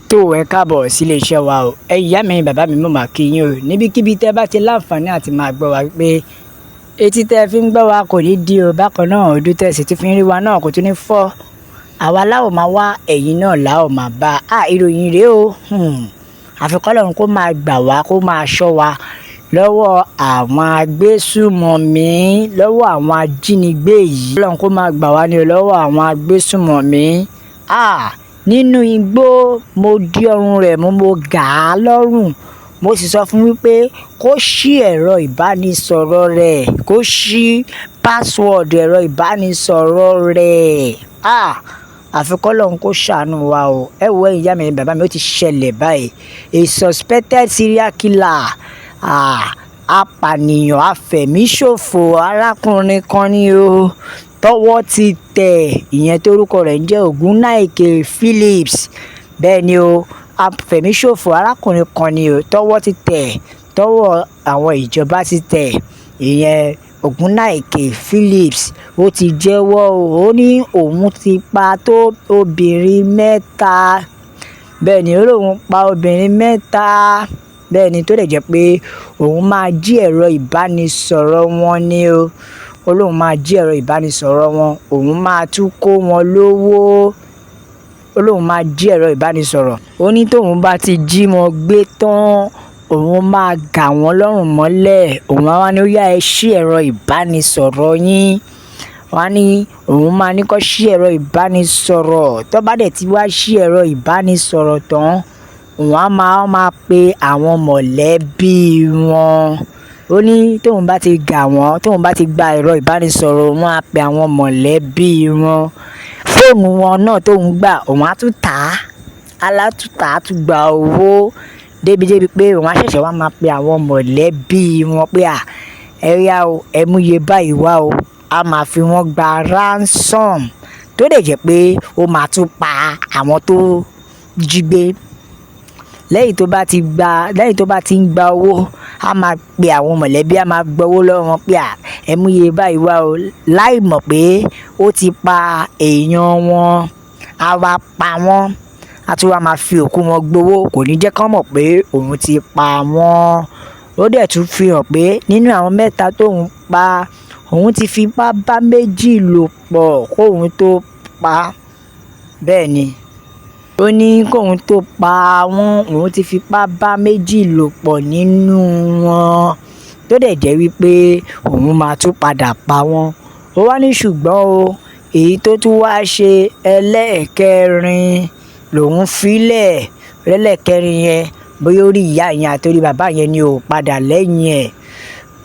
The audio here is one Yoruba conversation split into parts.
tó ẹ káàbọ̀ sílé iṣẹ́ wa o ìyá mi bàbá mi mo máa kí yín o níbikíbi tẹ́ bá ti láǹfààní àti máa gbọ́ wa pé etí tẹ́ fi ń gbọ́ wa kò ní di o bákan náà ojú tẹ́ sì ti fi ń rí wa náà kò tún ní fọ́ àwa láò máa wá ẹ̀yin náà láò máa bá ìròyìn rèé o àfikún Ọlọ́run kó máa gbà wá kó máa ṣọ́ wa lọ́wọ́ àwọn agbésùmọ̀mí lọ́wọ́ àwọn ajínigbé yìí Ọlọ́run kó máa gbà wá ní lọ́wọ́ àwọn agbésùmọ̀mí nínú igbó mo dí ọrùn rẹ̀ mo gà á lọ́rùn mo sì sọ fún wípé kó ṣí ẹ̀rọ ìbánisọ̀rọ̀ rẹ̀ kó ṣí pásíwọ̀dù ẹ̀rọ ìbánisọ̀rọ̀ rẹ̀ àfikún Ọlọ́run kó ṣàánú wa o ẹ wo ìyá mi bàbá mi ó ti ṣẹlẹ̀ báyìí a suspected serial killer apànìyàn afẹ̀míṣòfò arákùnrin kan ni o tọ́wọ́ ti tẹ̀ ìyẹn tórúkọ rẹ̀ ń jẹ́ Ògúnnáìkè Phillips bẹ́ẹ̀ ni o afẹ̀míṣòfò arákùnrin kan ni o tọ́wọ́ ti tẹ̀ tọ́wọ́ àwọn ìjọba ti tẹ̀ ìyẹn Ògúnnáìkè Phillips ó ti jẹ́wọ́ ó ní òun ti pa tó obìnrin mẹ́ta bẹ́ẹ̀ ni ó lóun pa obìnrin mẹ́ta bẹ́ẹ̀ ni tó dẹ̀ jẹ́ pé òun máa jí ẹ̀rọ ìbánisọ̀rọ̀ wọn ni o olóhùn máa jí ẹ̀rọ ìbánisọ̀rọ̀ wọn òun máa tún kó wọn lówó olóhùn máa jí ẹ̀rọ ìbánisọ̀rọ̀ ó ní tóun bá ti jí wọn gbé tán òun máa gà wọ́n lọ́rùn mọ́lẹ̀ òun á wá ní ó yá ẹ ṣí ẹ̀rọ ìbánisọ̀rọ̀ yín wá ní òun máa ní kó ṣí ẹ̀rọ ìbánisọ̀rọ̀ tó bá dẹ̀ ti wá ṣí ẹ̀rọ ìbánisọ̀rọ̀ tán òun á máa pe àwọn mọ̀lẹ́bí wọn ó ní tóun bá ti gà wọ́n tóun bá ti gba ẹ̀rọ ìbánisọ̀rọ̀ òun á pe àwọn mọ̀lẹ́bí wọn fóònù wọn náà tóun gbà òun á tún tà á alátùtà á tún gba owó débi pé òun á ṣẹ̀ṣẹ̀ wá máa pe àwọn mọ̀lẹ́bí wọn pé ẹ yá o ẹ mú iye báyìí wá o a máa fi wọ́n gba ransom tó dẹ̀ jẹ́ pé ó máa tún pa àwọn tó jí gbé lẹ́yìn tó bá ti ń gba owó a máa pe àwọn mọ̀lẹ́bí a máa gbowó lọ́wọ́ wọn pé ẹ mú iye báyìí wá o láì mọ̀ pé ó ti pa èèyàn wọn a wá pa wọ́n a tún wá máa fi òkú wọn gbowó kò ní jẹ́ kán mọ̀ pé òun ti pa wọ́n ó dẹ̀ tún fi hàn pé nínú àwọn mẹ́ta tóun pa òun ti fipá bá méjì lò pọ̀ kóun tó pa bẹ́ẹ̀ ni ó ní kóun tó pa wọ́n òun ti fipá bá méjì lò pọ̀ nínú wọn tó dẹ̀ jẹ́ wípé òun máa tún padà pa wọ́n ó wá ní ṣùgbọ́n o èyí tó tún wá ṣe ẹlẹ́ẹ̀kẹrin lòun filẹ̀ ẹlẹ́ẹ̀kẹrin yẹn bóyá ó rí ìyá yẹn àtòrí bàbá yẹn ni ò padà lẹ́yìn ẹ̀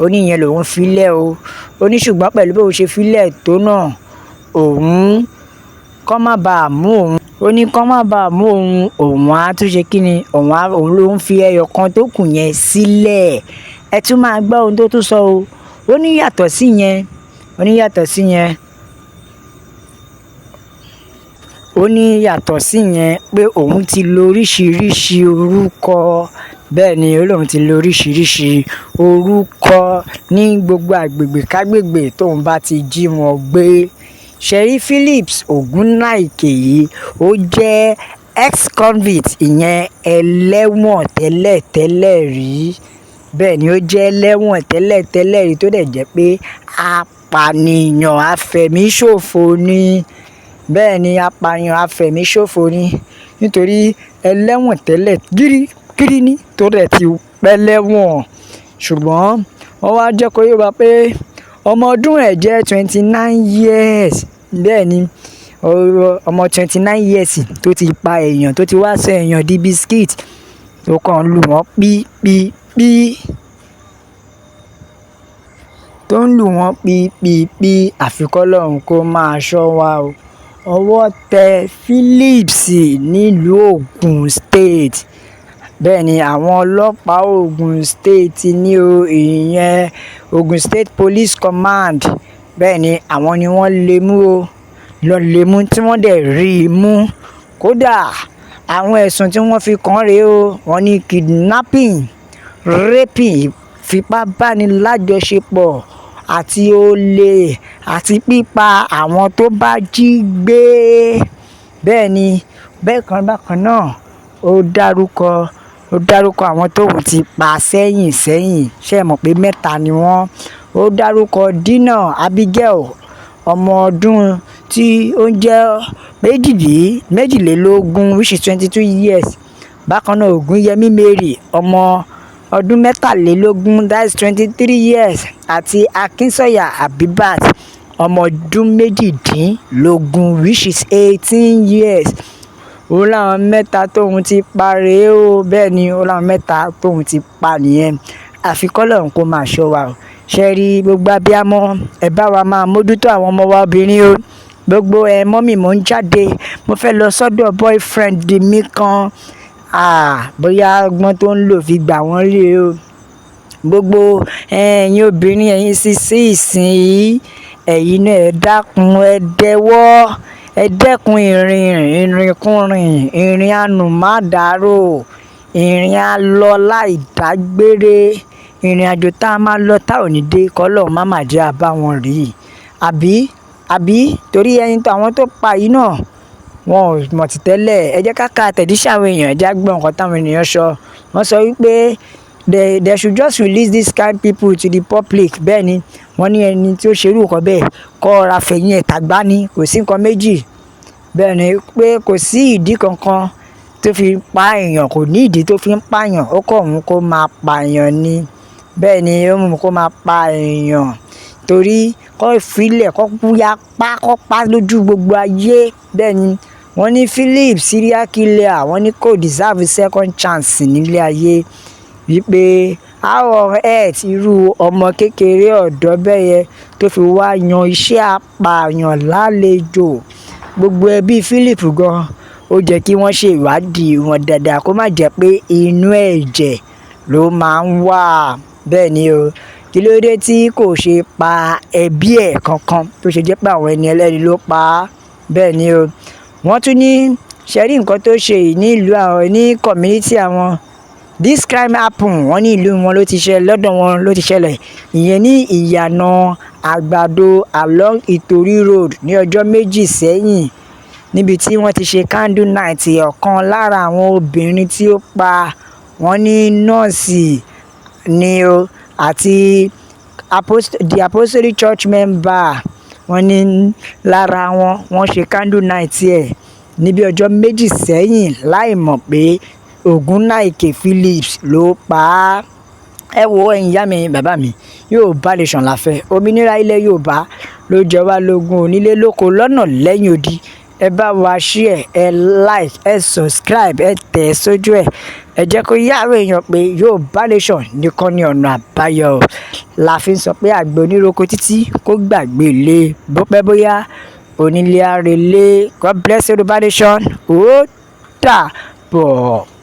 ó ní ìyẹn lòun filẹ̀ o ó ní ṣùgbọ́n pẹ̀lú bó ṣe filẹ̀ tó náà òun kọ́ má bàa mú òun ó ní kọ́ má bàa mú òun á tún ṣe kí ni òun ló ń fi ẹyọ kan tó kù yẹn sílẹ̀ ẹ tún máa gbọ́ ohun tó tún sọ o ó ní yàtọ̀ sí yẹn ó ní yàtọ̀ sí yẹn ó ní yàtọ̀ sí yẹn pé òun ti lo oríṣiríṣi orúkọ bẹ́ẹ̀ ni olóhùn ti lo oríṣiríṣi orúkọ ní gbogbo àgbègbè kágbègbè tóun bá ti jí wọn gbé ṣẹ̀rí Phillips Ògúnnáìkè yìí ó jẹ́ ex-convict ìyẹn ẹlẹ́wọ̀n tẹ́lẹ̀tẹ́lẹ̀ rí bẹ́ẹ̀ ni ó jẹ́ ẹlẹ́wọ̀n tẹ́lẹ̀tẹ́lẹ̀ rí tó dẹ̀ jẹ́ pé apànìyàn afẹ̀míṣòfò ni bẹ́ẹ̀ ni apànìyàn afẹ̀míṣòfò ni nítorí ẹlẹ́wọ̀n tẹ́lẹ̀ gírígírí ní tó dẹ̀ ti pẹ́ lẹ́wọ̀n ṣùgbọ́n wọ́n wá jẹ́ kó yé wa pé ọmọ ọdún ẹ̀ jẹ́ 29 years bẹ́ẹ̀ ni ọmọ 29 years tó ti pa èèyàn tó ti wá sọ èèyàn di biscuit tó kàn lù wọ́n pípípí tó ń lù wọ́n pípípí àfikún Ọlọ́run kó máa ṣọ́ wa o ọwọ́ tẹ Phillips nílùú Ògùn State bẹ́ẹ̀ ni àwọn ọlọ́pàá Ògùn State ní o ìyẹn Ògùn State Police Command bẹ́ẹ̀ ni àwọn ni wọ́n lè mú o lọ lè mú tí wọ́n dẹ̀ rí i mú kódà àwọn ẹ̀sùn tí wọ́n fi kàn rèé o wọ́n ní kidnapping raping fipábánilájọṣepọ̀ àti olè àti pípa àwọn tó bá jí gbé bẹ́ẹ̀ ni bákan náà ó dárúkọ àwọn tóun ti pa sẹ́yìn ṣé ẹ mọ̀ pé mẹ́ta ni wọ́n. Ó dárúkọ Dina Abigail ọmọ ọdún tí ó ń jẹ́ méjìlélógún which is 22 years. Bákan náà Ògúnyẹmí Mary ọmọ ọdún mẹ́tàlélógún that is 23 years àti Akínsọ̀yà Abibat ọmọ ọdún méjìdínlógún which is 18 years. Ó láwọn mẹ́ta tóun ti pa rèé o, bẹ́ẹ̀ ni ó láwọn mẹ́ta tóun ti pa nìyẹn. Àfi k'Ọlọ́run kó máa ṣọ́ wa o. Ṣé rí gbogbo abiyamọ ẹ bá wa máa mójútó àwọn ọmọ wa obìnrin o. Gbogbo mọ́mì mò ń jáde mo fẹ́ lọ sọ́dọ̀ boyfriend mi kan bóyá ọgbọ́n tó ń lò fi gbà wọ́n lé o. Gbogbo ẹ̀yin obìnrin ẹ̀yin sísí ìsìn ẹ̀yin náà ẹ dákun ẹ dẹ́kun ìrìnkúrìn ìrìn ànùmádàrò ìrìn àlọ láì dágbére ìrìn àjò tá a máa lọ tá ò ní dé k'Ọlọ́run má mà jẹ́ a bá wọn rí àbí torí ẹni tó àwọn tó pa yìí náà wọn ò mọ̀ ti tẹ́lẹ̀. Ẹ jẹ́ ká ka àtẹ̀jíṣẹ́ àwọn èèyàn ẹ jẹ́ á gbọ́ nǹkan táwọn ènìyàn sọ. Wọ́n sọ wípé they should just release this kind people to the public. Bẹ́ẹ̀ ni wọ́n ní ẹni tí ó ṣerú nǹkan bẹ́ẹ̀ kó ra fẹ̀yìn ẹ̀ tàgbá ni kò sí nǹkan méjì. Bẹ́ẹ̀ ni pé kò sí ìdí kankan tó fi pa èèyàn kò ní ìdí tó fi ń pààyàn ó kọ̀ òun kó máa pààyàn ni. Bẹ́ẹ̀ ni ó mú kó máa pa èèyàn torí kó filẹ̀ kó pa lójú gbogbo ayé. Bẹ́ẹ̀ ni wọ́n ní Philip serial killer wọ́n ní kò deserve second chance nílé ayé wípé how on earth irú ọmọ kékeré ọ̀dọ́ bẹ́ẹ̀ yẹn tó fi wá yan iṣẹ́ apààyàn lálejò. Gbogbo ẹbí Philip gan ó jẹ́ kí wọ́n ṣe ìwádìí wọn dáadáa kó má jẹ́ pé inú ẹ̀jẹ̀ ló máa ń wà. Bẹ́ẹ̀ ni o kí ló dé tí kò ṣe pa ẹbí ẹ̀ kankan tó ṣe jẹ́ pé àwọn ẹni ẹlẹ́ni ló pa á. Bẹ́ẹ̀ ni o wọ́n tún ní ṣẹ́rí nǹkan tó ṣe yìí ní ìlú àwọn ní community àwọn this crime happen wọ́n ní ìlú wọn ló ti ṣẹlẹ̀ lọ́dọ̀ wọn ló ti ṣẹlẹ̀ ìyẹn ní ìyànà àgbàdo along Ìtòrí road ní ọjọ́ méjì sẹ́yìn níbi tí wọ́n ti ṣe candle night ọ̀kan lára àwọn obìnrin tí ó pa wọ́n ní nọ́ọ̀sì ni o àti the apostolic church member wọ́n ní lára wọ́n ṣe candle night ẹ̀ níbi ọjọ́ méjì sẹ́yìn láì mọ̀ pé Ògúnnáìkè Phillips ló pa á. Ẹ wo ẹ̀yin ìyá mi bàbá mi Yorùbá nation la fẹ́ òmìnira ilẹ̀ Yorùbá ló jẹ wá lógún onílé lóko lọ́nà lẹ́yìn odi. Ẹ bá wa share ẹ like ẹ subscribe ẹ tẹ̀ sójú ẹ jẹ́ kó yá àwọn èèyàn pé Yorùbá nation nìkan ni ọ̀nà àbáyọ la fi ń sọ pé àgbẹ̀ oníroko títí kó gbàgbé ilé bó pẹ́ bóyá onílé arelé. God bless Yorùbá nation ó dàbọ̀.